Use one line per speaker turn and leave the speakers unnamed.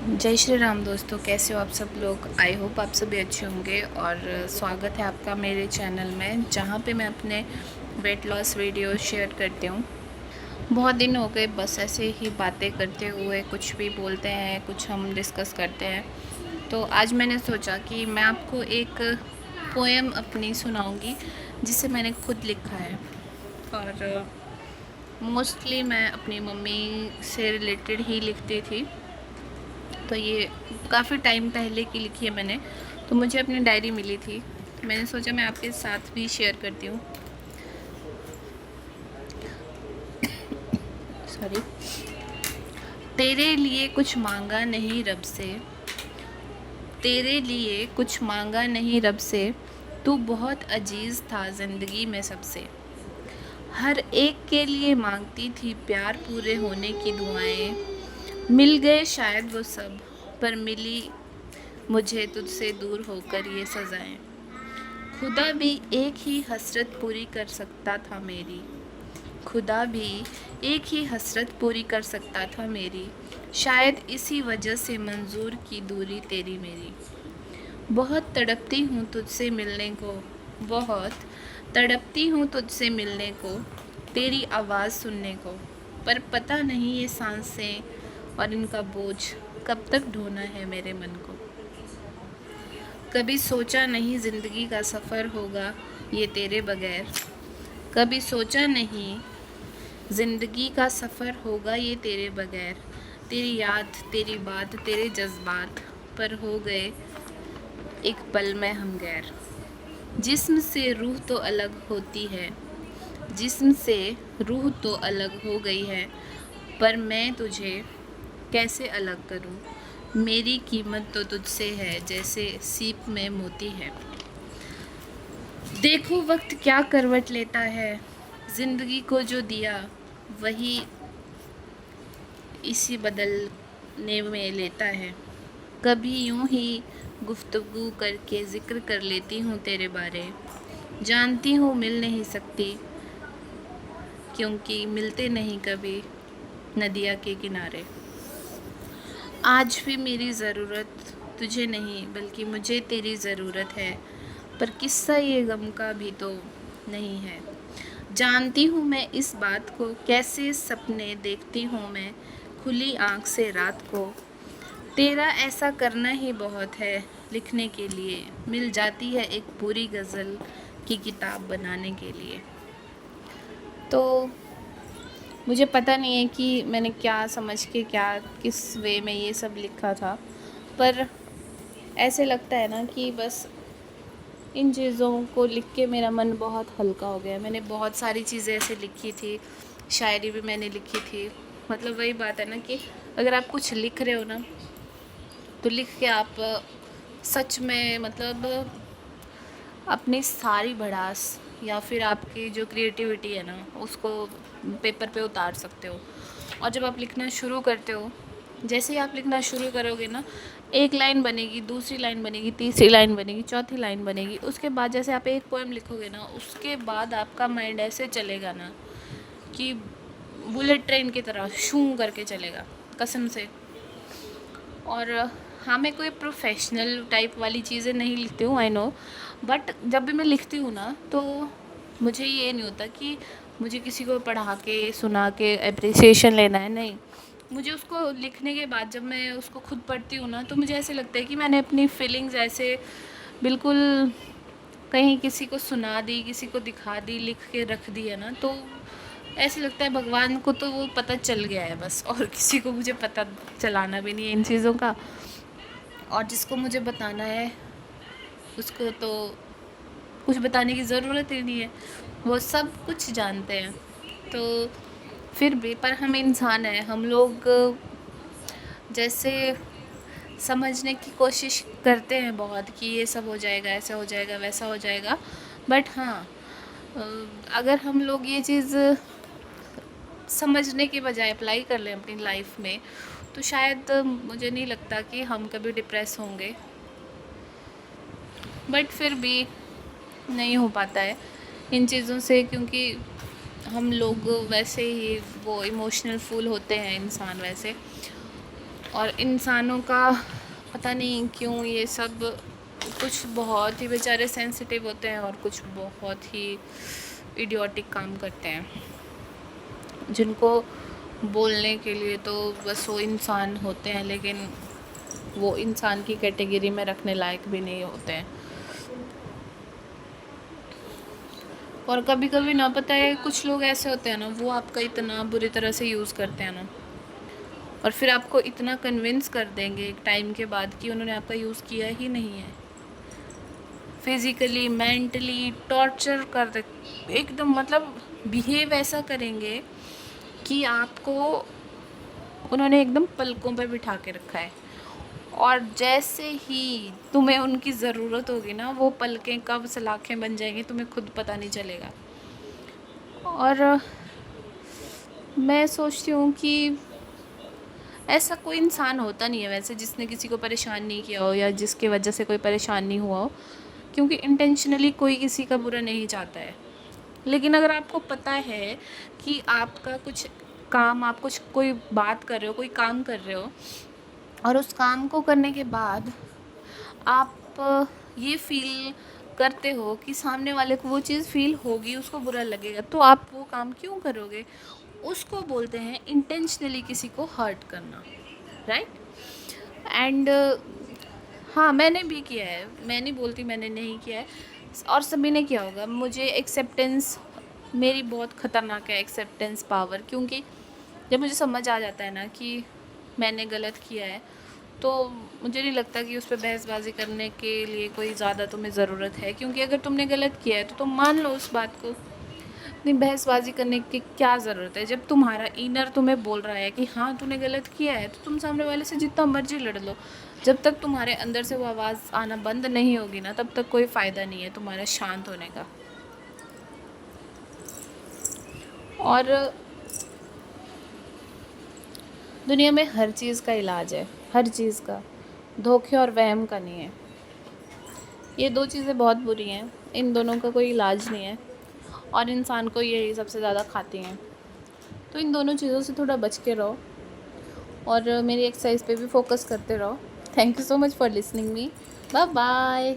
जय श्री राम दोस्तों, कैसे हो आप सब लोग। आई होप आप सभी अच्छे होंगे और स्वागत है आपका मेरे चैनल में, जहाँ पे मैं अपने वेट लॉस वीडियो शेयर करती हूँ। बहुत दिन हो गए बस ऐसे ही बातें करते हुए, कुछ भी बोलते हैं, कुछ हम डिस्कस करते हैं। तो आज मैंने सोचा कि मैं आपको एक पोएम अपनी सुनाऊंगी जिसे मैंने खुद लिखा है। और मोस्टली मैं अपनी मम्मी से रिलेटेड ही लिखती थी। तो ये काफ़ी टाइम पहले की लिखी है मैंने, तो मुझे अपनी डायरी मिली थी, मैंने सोचा मैं आपके साथ भी शेयर करती हूँ। सॉरी। तेरे लिए कुछ मांगा नहीं रब से, तेरे लिए कुछ मांगा नहीं रब से, तू बहुत अजीज़ था ज़िंदगी में सबसे। हर एक के लिए मांगती थी प्यार पूरे होने की दुआएं, मिल गए शायद वो सब, पर मिली मुझे तुझसे दूर होकर ये सज़ाएं। खुदा भी एक ही हसरत पूरी कर सकता था मेरी, खुदा भी एक ही हसरत पूरी कर सकता था मेरी, शायद इसी वजह से मंजूर की दूरी तेरी मेरी। बहुत तड़पती हूँ तुझसे मिलने को, बहुत तड़पती हूँ तुझसे मिलने को, तेरी आवाज़ सुनने को, पर पता नहीं ये सांसें और इनका बोझ कब तक ढोना है मेरे मन को। कभी सोचा नहीं ज़िंदगी का सफ़र होगा ये तेरे बगैर, कभी सोचा नहीं ज़िंदगी का सफ़र होगा ये तेरे बगैर। तेरी याद, तेरी बात, तेरे जज्बात पर हो गए एक पल में हम गैर। जिस्म से रूह तो अलग होती है, जिस्म से रूह तो अलग हो गई है, पर मैं तुझे कैसे अलग करूं। मेरी कीमत तो तुझसे है जैसे सीप में मोती है। देखो वक्त क्या करवट लेता है, ज़िंदगी को जो दिया वही इसी बदलने में लेता है। कभी यूं ही गुफ्तगू करके ज़िक्र कर लेती हूँ तेरे बारे, जानती हूँ मिल नहीं सकती क्योंकि मिलते नहीं कभी नदिया के किनारे। आज भी मेरी ज़रूरत तुझे नहीं बल्कि मुझे तेरी ज़रूरत है, पर किस्सा ये गम का भी तो नहीं है। जानती हूँ मैं इस बात को, कैसे सपने देखती हूँ मैं खुली आँख से रात को। तेरा ऐसा करना ही बहुत है लिखने के लिए, मिल जाती है एक पूरी गज़ल की किताब बनाने के लिए। तो मुझे पता नहीं है कि मैंने क्या समझ के क्या किस वे में ये सब लिखा था, पर ऐसे लगता है ना कि बस इन चीज़ों को लिख के मेरा मन बहुत हल्का हो गया। मैंने बहुत सारी चीज़ें ऐसे लिखी थी, शायरी भी मैंने लिखी थी। मतलब वही बात है ना कि अगर आप कुछ लिख रहे हो ना, तो लिख के आप सच में मतलब अपनी सारी भड़ास या फिर आपकी जो क्रिएटिविटी है ना, उसको पेपर पे उतार सकते हो। और जब आप लिखना शुरू करते हो, जैसे ही आप लिखना शुरू करोगे ना, एक लाइन बनेगी, दूसरी लाइन बनेगी, तीसरी लाइन बनेगी, चौथी लाइन बनेगी। उसके बाद जैसे आप एक पोएम लिखोगे ना, उसके बाद आपका माइंड ऐसे चलेगा ना कि बुलेट ट्रेन की तरह शूं करके चलेगा, कसम से। और हाँ, मैं कोई प्रोफेशनल टाइप वाली चीज़ें नहीं लिखती हूँ, आई नो, बट जब भी मैं लिखती हूँ ना, तो मुझे ये नहीं होता कि मुझे किसी को पढ़ा के सुना के अप्रिसिएशन लेना है, नहीं। मुझे उसको लिखने के बाद जब मैं उसको खुद पढ़ती हूँ ना, तो मुझे ऐसे लगता है कि मैंने अपनी फीलिंग्स ऐसे बिल्कुल कहीं किसी को सुना दी, किसी को दिखा दी, लिख के रख दी है ना, तो ऐसे लगता है भगवान को तो वो पता चल गया है बस, और किसी को मुझे पता चलाना भी नहीं है इन चीज़ों का। और जिसको मुझे बताना है उसको तो कुछ बताने की ज़रूरत ही नहीं है, वो सब कुछ जानते हैं। तो फिर भी पर हम इंसान हैं, हम लोग जैसे समझने की कोशिश करते हैं बहुत कि ये सब हो जाएगा, ऐसा हो जाएगा, वैसा हो जाएगा। बट हाँ, अगर हम लोग ये चीज़ समझने के बजाय अप्लाई कर लें अपनी लाइफ में, तो शायद मुझे नहीं लगता कि हम कभी डिप्रेस होंगे। बट फिर भी नहीं हो पाता है इन चीज़ों से, क्योंकि हम लोग वैसे ही वो इमोशनल फूल होते हैं इंसान वैसे। और इंसानों का पता नहीं क्यों ये सब, कुछ बहुत ही बेचारे सेंसिटिव होते हैं और कुछ बहुत ही इडियोटिक काम करते हैं, जिनको बोलने के लिए तो बस वो इंसान होते हैं, लेकिन वो इंसान की कैटेगरी में रखने लायक भी नहीं होते हैं। और कभी कभी ना, पता है, कुछ लोग ऐसे होते हैं ना, वो आपका इतना बुरी तरह से यूज़ करते हैं ना, और फिर आपको इतना कन्विंस कर देंगे एक टाइम के बाद कि उन्होंने आपका यूज़ किया ही नहीं है, फिज़िकली मेंटली टॉर्चर कर दे एकदम, मतलब बिहेव ऐसा करेंगे कि आपको उन्होंने एकदम पलकों पे बिठा के रखा है, और जैसे ही तुम्हें उनकी ज़रूरत होगी ना, वो पलकें कब सलाखें बन जाएंगी तुम्हें खुद पता नहीं चलेगा। और मैं सोचती हूँ कि ऐसा कोई इंसान होता नहीं है वैसे जिसने किसी को परेशान नहीं किया हो या जिसके वजह से कोई परेशान नहीं हुआ हो, क्योंकि इंटेंशनली कोई किसी का बुरा नहीं चाहता है। लेकिन अगर आपको पता है कि आपका कुछ काम, आप कुछ कोई बात कर रहे हो, कोई काम कर रहे हो, और उस काम को करने के बाद आप ये फील करते हो कि सामने वाले को वो चीज़ फील होगी, उसको बुरा लगेगा, तो आप वो काम क्यों करोगे? उसको बोलते हैं इंटेंशनली किसी को हर्ट करना, राइट? एंड हाँ, मैंने भी किया है, मैं नहीं बोलती मैंने नहीं किया है, और सभी ने किया होगा। मुझे एक्सेप्टेंस, मेरी बहुत ख़तरनाक है एक्सेप्टेंस पावर, क्योंकि जब मुझे समझ आ जाता है ना कि मैंने गलत किया है, तो मुझे नहीं लगता कि उस पर बहसबाजी करने के लिए कोई ज़्यादा तुम्हें ज़रूरत है, क्योंकि अगर तुमने गलत किया है तो तुम मान लो उस बात को। नहीं, बहसबाजी करने की क्या ज़रूरत है? जब तुम्हारा इनर तुम्हें बोल रहा है कि हाँ तूने गलत किया है, तो तुम सामने वाले से जितना मर्जी लड़ लो। जब तक तुम्हारे अंदर से वो आवाज़ आना बंद नहीं होगी ना, तब तक कोई फ़ायदा नहीं है तुम्हारा शांत होने का। और दुनिया में हर चीज़ का इलाज है, हर चीज़ का, धोखे और वहम का नहीं है। ये दो चीज़ें बहुत बुरी हैं, इन दोनों का कोई इलाज नहीं है, और इंसान को यही सबसे ज़्यादा खाती हैं। तो इन दोनों चीज़ों से थोड़ा बच के रहो, और मेरी एक्सरसाइज पे भी फोकस करते रहो। Thank you so much for listening me. Bye bye.